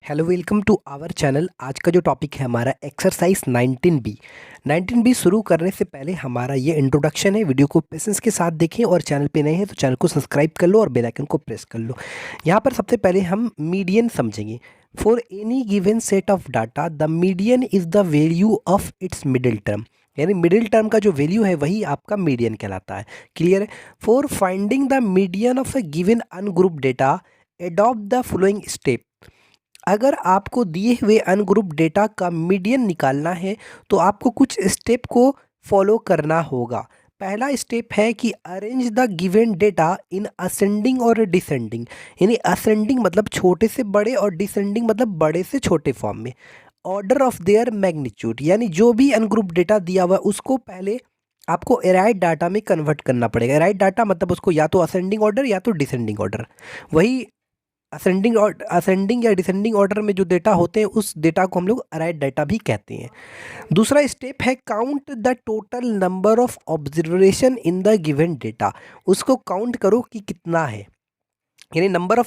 Hello welcome to our channel. आज का जो टॉपिक है हमारा एक्सरसाइज 19B। 19B शुरू करने से पहले हमारा ये इंट्रोडक्शन है। वीडियो को पेशेंस के साथ देखें और चैनल पे नए हैं तो चैनल को सब्सक्राइब कर लो और बेल आइकन को प्रेस कर लो। यहाँ पर सबसे पहले हम मीडियन समझेंगे। For any given set of data the median is the value of its middle term, यानी मिडिल टर्म का जो वैल्यू है वही आपका मीडियन कहलाता है। क्लियर है। For finding the median of a given ungroup data adopt the following step. अगर आपको दिए हुए अनग्रुप डेटा का मीडियन निकालना है तो आपको कुछ स्टेप को फॉलो करना होगा। पहला स्टेप है कि arrange the given data in ascending और डिसेंडिंग, यानी असेंडिंग मतलब छोटे से बड़े और डिसेंडिंग मतलब बड़े से छोटे फॉर्म में। ऑर्डर ऑफ देयर मैग्नीट्यूड, यानी जो भी अनग्रुप डेटा दिया हुआ है उसको पहले आपको एराइट डाटा में कन्वर्ट करना पड़ेगा। एराइट डाटा मतलब उसको या तो असेंडिंग ऑर्डर या तो डिसेंडिंग ऑर्डर। वही असेंडिंग या डिसेंडिंग ऑर्डर में जो डेटा होते हैं उस डेटा को हम लोग अराइट डाटा भी कहते हैं। दूसरा स्टेप है count the total number of observation in the given data. उसको काउंट करो कि कितना है, यानी नंबर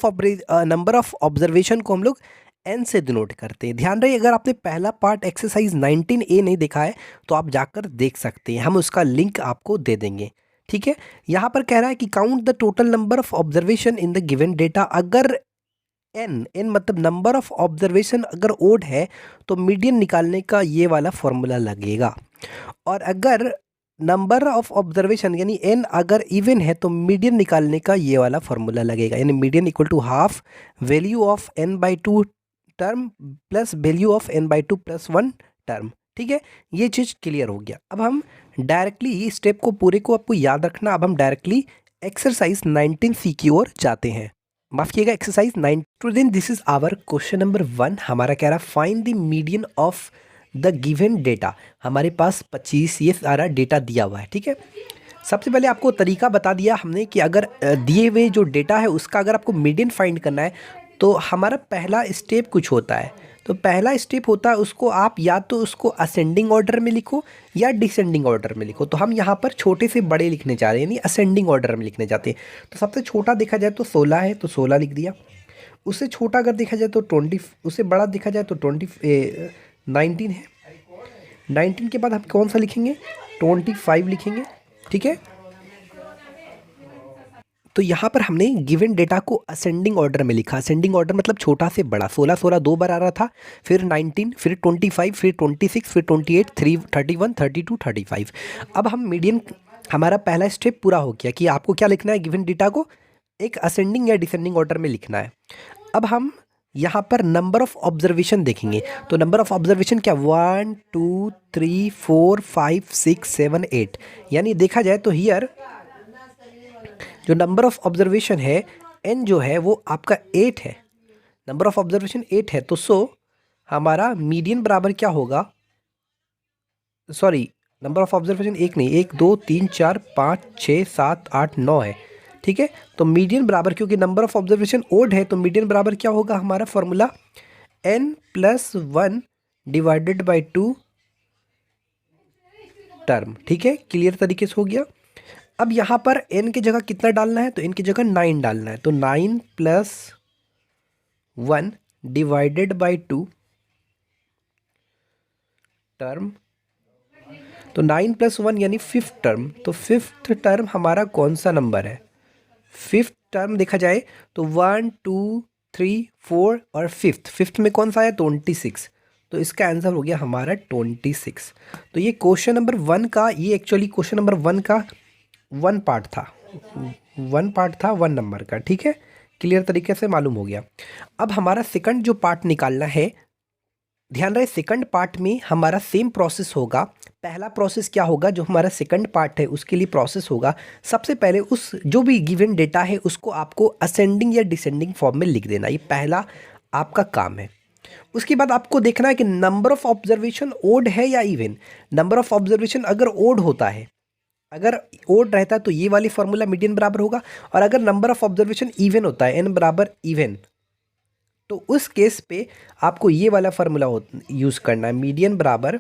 ऑफ ऑब्जर्वेशन को हम लोग एन से डिनोट करते हैं। ध्यान रहे, अगर आपने पहला पार्ट एक्सरसाइज 19A नहीं देखा है तो आप जाकर देख सकते हैं, हम उसका लिंक आपको दे देंगे। ठीक है। यहाँ पर कह रहा है कि count the total number of observation in the given data. अगर एन मतलब नंबर ऑफ ऑब्जर्वेशन अगर ओड है तो मीडियन निकालने का ये वाला फॉर्मूला लगेगा। और अगर नंबर ऑफ ऑब्जर्वेशन यानी एन अगर इवन है तो मीडियन निकालने का ये वाला फॉर्मूला लगेगा, यानी median equal to half value of n/2 term plus value of n/2 plus 1 term. ठीक है, ये चीज़ क्लियर हो गया। अब हम डायरेक्टली स्टेप को पूरे को आपको याद रखना। अब हम डायरेक्टली एक्सरसाइज 19C की ओर जाते हैं। माफ किएगा, exercise 9। Student this is our question number 1। हमारा कह रहा है find the median of the given data. हमारे पास 25 ये सारा डेटा दिया हुआ है। ठीक है, सबसे पहले आपको तरीका बता दिया हमने कि अगर दिए हुए जो डेटा है उसका अगर आपको मीडियन फाइंड करना है तो हमारा पहला स्टेप कुछ होता है। तो पहला स्टेप होता है उसको आप या तो उसको असेंडिंग ऑर्डर में लिखो या डिसेंडिंग ऑर्डर में लिखो। तो हम यहाँ पर छोटे से बड़े लिखने जा रहे हैं, यानी असेंडिंग ऑर्डर में लिखने जाते हैं। तो सबसे छोटा देखा जाए तो 16 है तो 16 लिख दिया। उससे छोटा अगर देखा जाए तो 20, उससे बड़ा देखा जाए तो 19 है। 19 के बाद हम कौन सा लिखेंगे, 25 लिखेंगे। ठीक है, तो यहाँ पर हमने गिवन डेटा को असेंडिंग ऑर्डर में लिखा। असेंडिंग ऑर्डर मतलब छोटा से बड़ा। 16 16 दो बार आ रहा था, फिर 19, फिर 25, फिर 26, फिर 28, 31, 32, 35। अब हम मीडियन, हमारा पहला स्टेप पूरा हो गया कि आपको क्या लिखना है, गिवन डेटा को एक असेंडिंग या डिसेंडिंग ऑर्डर में लिखना है। अब हम यहाँ पर नंबर ऑफ ऑब्जर्वेशन देखेंगे। तो नंबर ऑफ ऑब्जर्वेशन क्या, 1 2 3 4 5 6 7 8, यानी देखा जाए तो हियर जो नंबर ऑफ ऑब्जर्वेशन है एन जो है वो आपका 8 है। नंबर ऑफ ऑब्जर्वेशन 8 है तो हमारा मीडियन बराबर क्या होगा, सॉरी नंबर ऑफ ऑब्जर्वेशन एक नहीं, 1 2 3 4 5 6 7 8 9 है। ठीक है, तो मीडियन बराबर, क्योंकि नंबर ऑफ ऑब्जर्वेशन ओड है तो मीडियन बराबर क्या होगा हमारा formula, n+1 divided by 2 term. ठीक है, क्लियर तरीके से हो गया। अब यहाँ पर n की जगह कितना डालना है, तो n की जगह 9 डालना है। तो 9+1 डिवाइडेड बाई 2 टर्म। तो 9+1 यानी फिफ्थ टर्म। तो फिफ्थ टर्म हमारा कौन सा नंबर है, फिफ्थ टर्म देखा जाए तो 1 2 3 4 और फिफ्थ में कौन सा है, 26। तो इसका आंसर हो गया हमारा 26। तो ये क्वेश्चन नंबर 1 का, ये एक्चुअली क्वेश्चन नंबर 1 का वन पार्ट था 1 नंबर का। ठीक है, क्लियर तरीके से मालूम हो गया। अब हमारा सेकंड जो पार्ट निकालना है, ध्यान रहे सेकंड पार्ट में हमारा सेम प्रोसेस होगा। पहला प्रोसेस क्या होगा, जो हमारा सेकंड पार्ट है उसके लिए प्रोसेस होगा, सबसे पहले उस जो भी गिवन डेटा है उसको आपको असेंडिंग या डिसेंडिंग फॉर्म में लिख देना। ये पहला आपका काम है। उसके बाद आपको देखना है कि नंबर ऑफ ऑब्जर्वेशन ओड है या इवन। नंबर ऑफ ऑब्जर्वेशन अगर ओड होता है, अगर ओड रहता है तो ये वाली फॉर्मूला मीडियन बराबर होगा। और अगर नंबर ऑफ ऑब्जर्वेशन इवन होता है, एन बराबर इवन, तो उस केस पे आपको ये वाला फार्मूला यूज़ करना है, मीडियन बराबर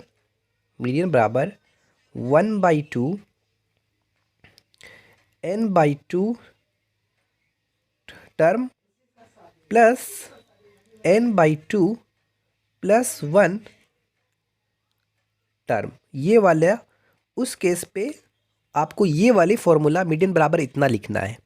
1/2 n/2 term plus n/2 plus 1 term. ये वाला उस केस पे आपको ये वाले फॉर्मूला मीडियन बराबर इतना लिखना है।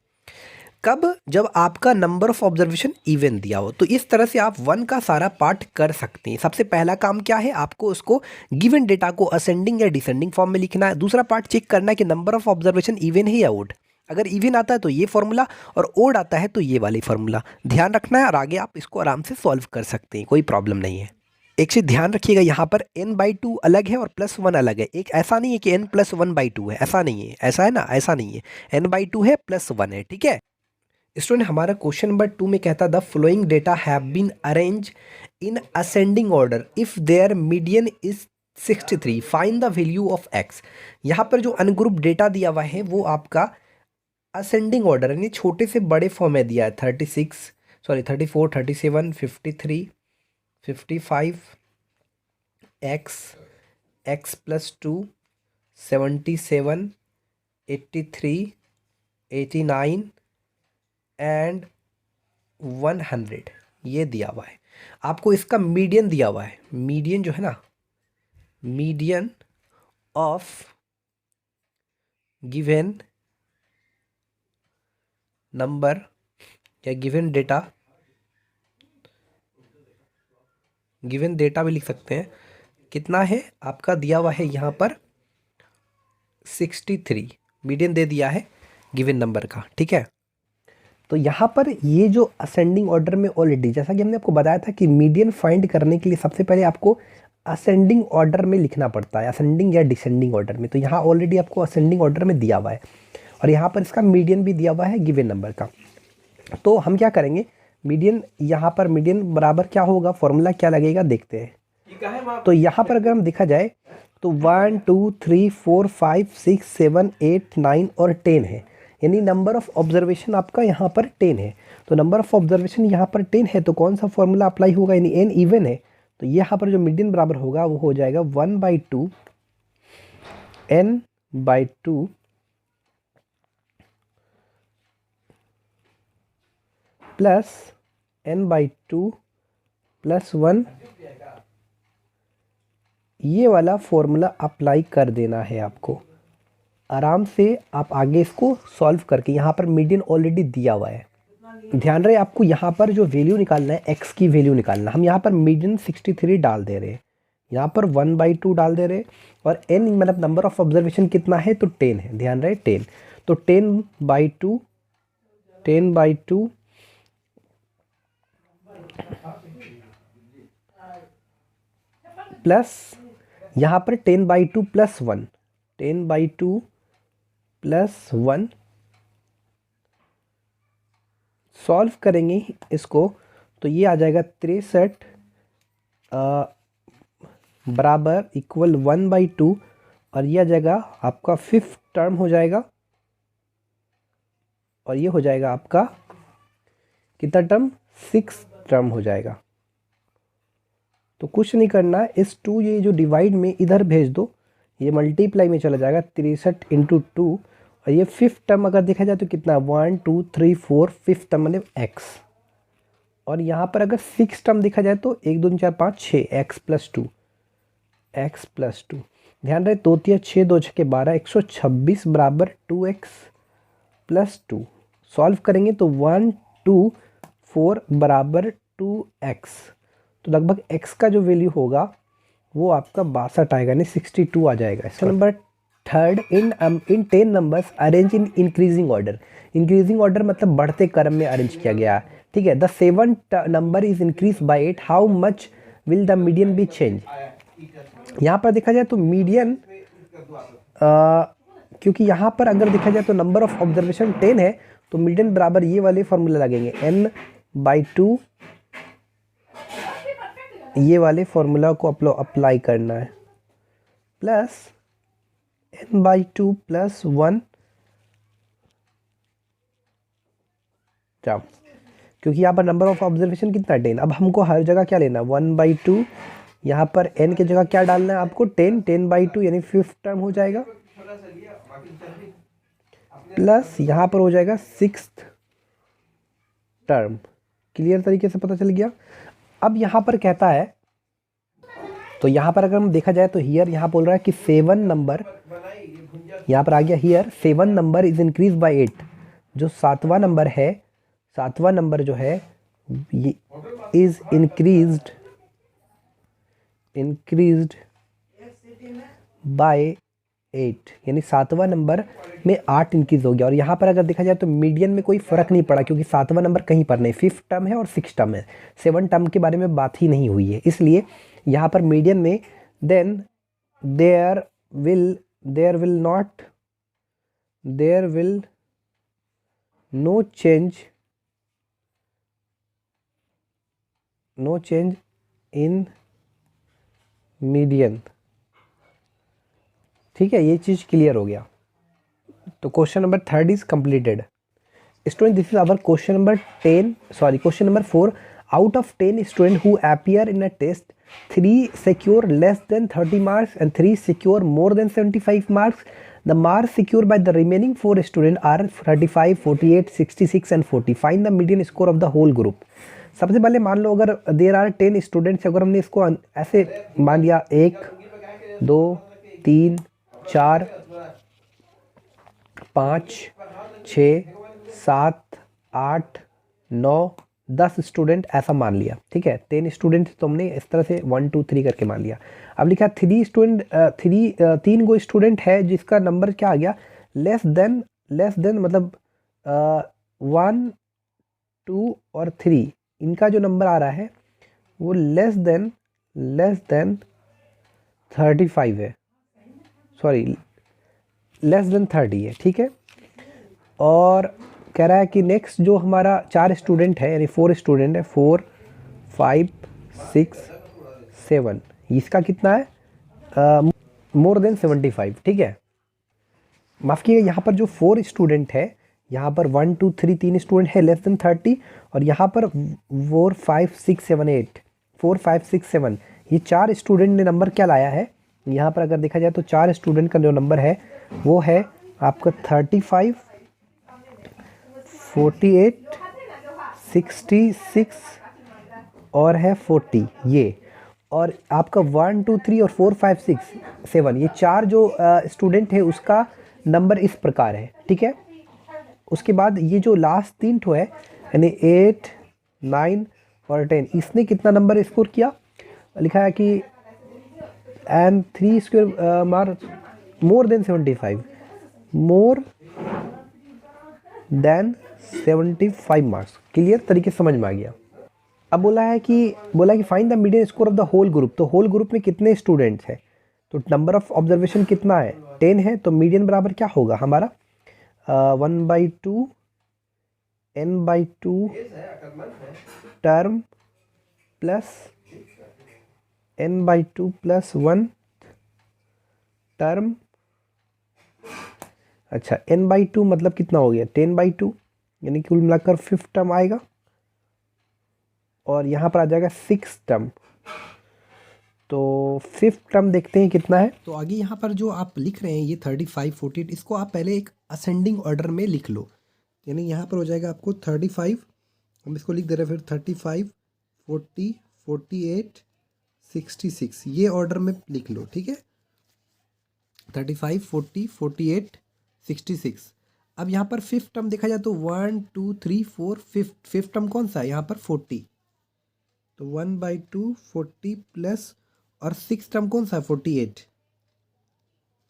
कब? जब आपका नंबर ऑफ ऑब्जर्वेशन इवन दिया हो। तो इस तरह से आप वन का सारा पार्ट कर सकते हैं। सबसे पहला काम क्या है, आपको उसको गिवन डेटा को असेंडिंग या डिसेंडिंग फॉर्म में लिखना है। दूसरा पार्ट चेक करना है कि नंबर ऑफ ऑब्जर्वेशन इवन है या ओड। अगर इवन आता है तो ये फॉर्मूला, और ओड आता है तो ये वाली फॉर्मूला ध्यान रखना है, और आगे आप इसको आराम से सॉल्व कर सकते हैं, कोई प्रॉब्लम नहीं है। एक चीज़ ध्यान रखिएगा, यहाँ पर n/2 अलग है और +1 अलग है। एक ऐसा नहीं है कि n + 1/2 है, ऐसा नहीं है, ऐसा है ना, ऐसा नहीं है। n/2 है +1 है, ठीक है। स्टूडेंट, हमारा क्वेश्चन नंबर 2 में कहता the flowing data have been arrange in ascending order if their median is 63, find the value of x। यहाँ पर जो अनग्रुप डेटा दिया हुआ है वो आपका असेंडिंग ऑर्डर यानी छोटे से बड़े फॉर्म में दिया है। 34, 37, 53, 55, x + 2, 77, 83, 89 एंड 100 ये दिया हुआ है। आपको इसका मीडियन दिया हुआ है। मीडियन जो है ना, मीडियन ऑफ गिवन नंबर या गिवन डेटा भी लिख सकते हैं। कितना है आपका दिया हुआ है यहाँ पर 63, मीडियन दे दिया है गिवन नंबर का, ठीक है। तो यहाँ पर ये जो असेंडिंग ऑर्डर में ऑलरेडी, जैसा कि हमने आपको बताया था कि मीडियन फाइंड करने के लिए सबसे पहले आपको असेंडिंग ऑर्डर में लिखना पड़ता है, असेंडिंग या डिसेंडिंग ऑर्डर में। तो यहाँ ऑलरेडी आपको असेंडिंग ऑर्डर में दिया हुआ है, और यहाँ पर इसका मीडियन भी दिया हुआ है गिवन नंबर का। तो हम क्या करेंगे, मीडियन, यहाँ पर मीडियन बराबर क्या होगा, फॉर्मूला क्या लगेगा देखते हैं। तो यहाँ पर अगर हम देखा जाए तो 1 2 3 4 5 6 7 8 9 और 10 है, यानी नंबर ऑफ ऑब्जर्वेशन आपका यहाँ पर 10 है। तो नंबर ऑफ ऑब्जर्वेशन यहाँ पर 10 है, तो कौन सा फॉर्मूला अप्लाई होगा, यानी n इवन है, तो यहाँ पर जो मीडियन बराबर होगा वो हो जाएगा 1/2 n/2 प्लस n/2 प्लस 1। ये वाला फॉर्मूला अप्लाई कर देना है आपको। आराम से आप आगे इसको सॉल्व करके, यहाँ पर मीडियन ऑलरेडी दिया हुआ है, ध्यान रहे आपको यहाँ पर जो वैल्यू निकालना है, x की वैल्यू निकालना। हम यहाँ पर मीडियन 63 डाल दे रहे हैं, यहाँ पर 1/2 डाल दे रहे हैं, और n मतलब नंबर ऑफ ऑब्जर्वेशन कितना है, तो 10 है, ध्यान रहे 10। तो 10/2 प्लस यहाँ पर 10/2 प्लस 1, 10/2 प्लस 1 सॉल्व करेंगे इसको, तो ये आ जाएगा 63 बराबर इक्वल 1/2, और ये आ जाएगा आपका 5th टर्म हो जाएगा, और ये हो जाएगा आपका कितना टर्म, 6th टर्म हो जाएगा। तो कुछ नहीं करना है, इस 2 ये जो डिवाइड में इधर भेज दो, ये मल्टीप्लाई में चला जाएगा, 63 × 2, और ये 5th टर्म अगर देखा जाए तो कितना, 1 2 3 4, 5th टर्म मतलब x, और यहाँ पर अगर 6th टर्म देखा जाए तो 1 2 3 4 5 6, x + 2। ध्यान रहे 2 3 6 2 6 12, 126 बराबर 2x + 2। सॉल्व करेंगे तो 1 2 4 बराबर 2x, तो लगभग x का जो वैल्यू होगा वो आपका 62 आएगा, यानी 62 आ जाएगा। इसका number 3rd, in 10 numbers arrange in increasing order. Increasing order मतलब बढ़ते क्रम में अरेंज किया गया, ठीक है। The 7th number is increase by 8, how much will the median B change. यहाँ पर देखा जाए तो मीडियन, क्योंकि यहाँ पर अगर देखा जाए तो नंबर ऑफ ऑब्जर्वेशन 10 है, तो मीडियन बराबर ये वाले फॉर्मूला लगेंगे, n/2, ये वाले फॉर्मूला को अप्लाई करना है, प्लस n/2 प्लस 1, क्योंकि यहाँ पर नंबर ऑफ ऑब्जर्वेशन कितना 10। अब हमको हर जगह क्या लेना, 1/2, यहाँ पर n की जगह क्या डालना है आपको, 10/2 यानी 5th टर्म हो जाएगा, प्लस यहाँ पर हो जाएगा 6th टर्म। क्लियर तरीके से पता चल गया। अब यहाँ पर कहता है, तो यहाँ पर अगर हम देखा जाए तो हियर यहाँ बोल रहा है कि 7 नंबर, यहाँ पर आ गया here 7 number is increase by 8। जो 7वां नंबर है, 7वां नंबर जो है ये इज इंक्रीज्ड बाय 8, यानी 7वां नंबर में 8 इंक्रीज हो गया। और यहाँ पर अगर देखा जाए तो मीडियन में कोई फ़र्क नहीं पड़ा, क्योंकि 7वां नंबर कहीं पर नहीं, 5th टर्म है और 6th टर्म है, 7 टर्म के बारे में बात ही नहीं हुई है, इसलिए यहाँ पर मीडियन में then there will no change in median. ठीक है, ये चीज़ क्लियर हो गया। तो question number 3 is completed. Student, this is our question number 4। Out of 10 student who appear in a test, 3 secure less than 30 marks and 3 secure more than 75 marks. The marks secured by the remaining 4 students are 35, 48, 66 and 40. Find the median score of the whole group. सबसे पहले मान लो अगर there are 10 students, अगर हमने इसको ऐसे मान लिया 1 2 3 4 5 6 7 8 9 10 स्टूडेंट ऐसा मान लिया। ठीक है, 10 स्टूडेंट तो हमने इस तरह से 1 2 3 करके मान लिया। अब लिखा 3 गो स्टूडेंट है जिसका नंबर क्या आ गया, लेस देन मतलब 1 2 और 3, इनका जो नंबर आ रहा है वो लेस देन 35 है, सॉरी लेस देन 30 है। ठीक है, और कह रहा है कि नेक्स्ट जो हमारा 4 स्टूडेंट है, यानी 4 स्टूडेंट है, 4 5 6 7, इसका कितना है, मोर देन 75। ठीक है, माफ़ कीजिए, यहाँ पर जो 4 स्टूडेंट है, यहाँ पर 1 2 3 3 स्टूडेंट है लेस देन 30, और यहाँ पर 4 5 6 7 8 4 5 6 7, ये 4 स्टूडेंट ने नंबर क्या लाया है। यहाँ पर अगर देखा जाए तो 4 स्टूडेंट का जो नंबर है वो है आपका 35 48 66 और है 40 ये, और आपका 1 2 3 और 4 5 6 7, ये 4 जो स्टूडेंट है उसका नंबर इस प्रकार है। ठीक है, उसके बाद ये जो लास्ट 3 ठो है, यानी 8 9 और 10, इसने कितना नंबर स्कोर किया, लिखा है कि and 3 square marks more than 75 marks. Clear तरीके से समझ में आ गया। अब बोला कि find the median score of the whole group. तो होल ग्रुप में कितने स्टूडेंट्स हैं, तो नंबर ऑफ ऑब्जर्वेशन कितना है, 10 है, तो मीडियन बराबर क्या होगा हमारा 1/2 n/2 term plus n/2 plus 1 term. अच्छा, n/2 मतलब कितना हो गया 10/2, यानी कुल मिलाकर 5th टर्म आएगा, और यहाँ पर आ जाएगा 6th टर्म। तो 5th टर्म देखते हैं कितना है। तो आगे यहाँ पर जो आप लिख रहे हैं ये 35 48, इसको आप पहले एक असेंडिंग ऑर्डर में लिख लो, यानी यहाँ पर हो जाएगा आपको 35, हम इसको लिख दे रहे हैं, फिर 35 40 48 66, ये ऑर्डर में लिख लो। ठीक है, 35 40 48 66। अब यहाँ पर 5th टर्म देखा जाए तो 1 2 3 4 5th टर्म कौन सा है यहाँ पर 40, तो 1/2 40 प्लस, और 6th टर्म कौन सा है 48,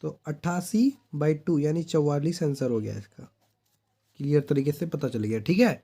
तो 88/2 यानी 44 आंसर हो गया इसका। क्लियर तरीके से पता चल गया। ठीक है।